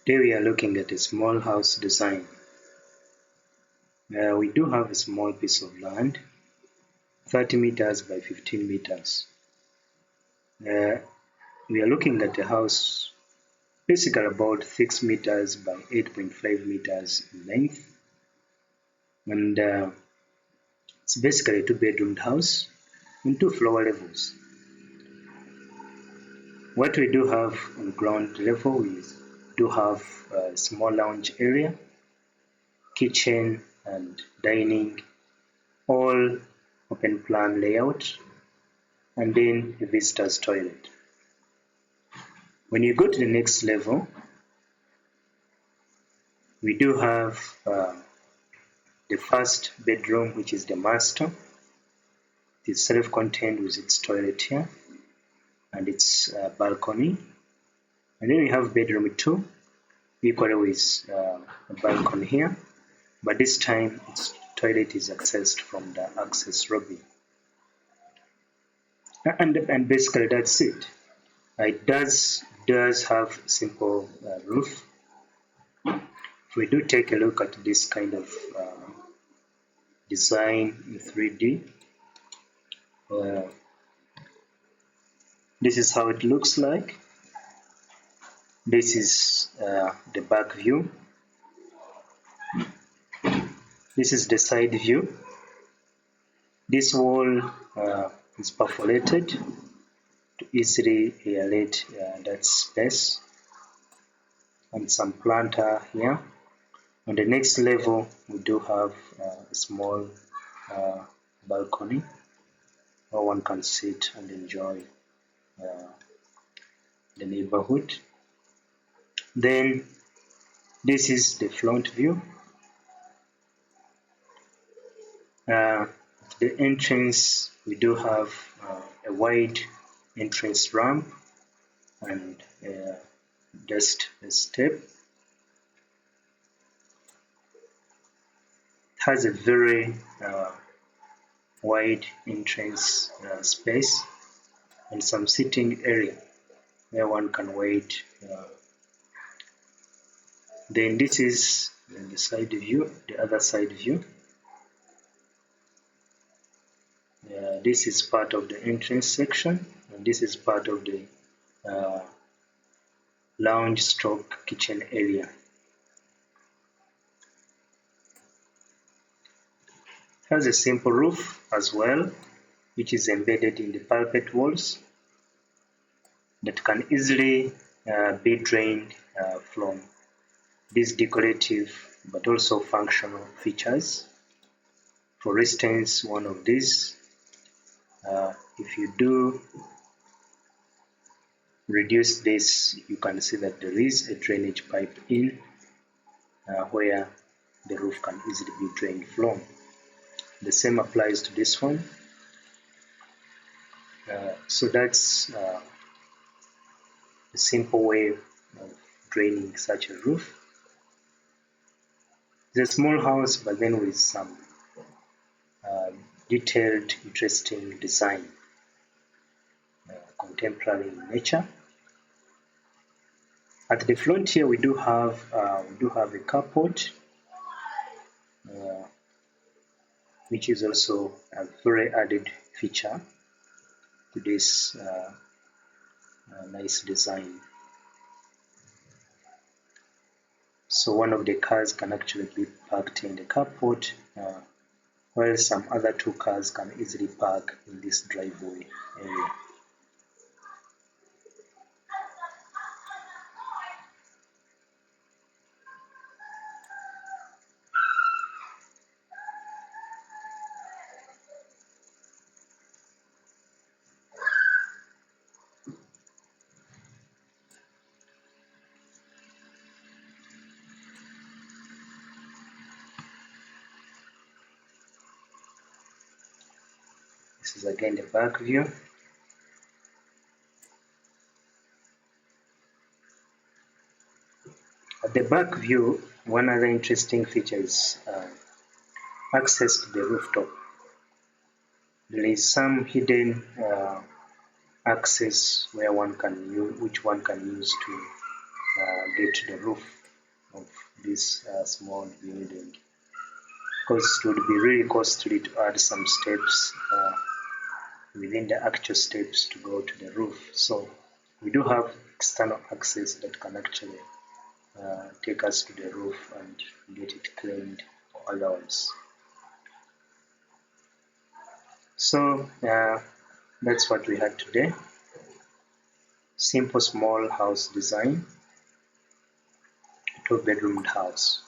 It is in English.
Today we are looking at a small house design. We do have a small piece of land, 30 meters by 15 meters. We are looking at a house basically about 6 meters by 8.5 meters in length. And it's basically a 2-bedroomed house in 2 floor levels. What we do have on ground level is do have a small lounge area, kitchen and dining, all open plan layout, and then a visitor's toilet. When you go to the next level, we do have the first bedroom, which is the master. It is self-contained with its toilet here and its balcony. And then we have bedroom 2, equally with a balcony here, but this time its toilet is accessed from the access lobby. And basically that's it. It does have simple roof. If we do take a look at this kind of design in 3D, this is how it looks like. This is the back view. This is the side view. This wall is perforated to easily aerate that space, and some planter here. On the next level, we do have a small balcony where one can sit and enjoy the neighborhood. Then this is the front view. The entrance, we do have a wide entrance ramp and just a step. It has a very wide entrance space and some sitting area where one can wait. Then this is the side view, the other side view. This is part of the entrance section, and this is part of the lounge stroke kitchen area. It has a simple roof as well, which is embedded in the parapet walls that can easily be drained from these decorative but also functional features. For instance, one of these, if you do reduce this, you can see that there is a drainage pipe in where the roof can easily be drained from. The same applies to this one. So that's a simple way of draining such a roof. It's a small house, but then with some detailed, interesting design, contemporary in nature. At the front here, we do have a carport, which is also a very added feature to this nice design. So one of the cars can actually be parked in the carport, while some other 2 cars can easily park in this driveway area. This is again the back view. At the back view, one other interesting feature is access to the rooftop. There is some hidden access where which one can use to get to the roof of this small building, because it would be really costly to add some steps within the actual steps to go to the roof. So we do have external access that can actually take us to the roof and get it cleaned or otherwise. So that's what we had today. Simple small house design, 2-bedroomed house.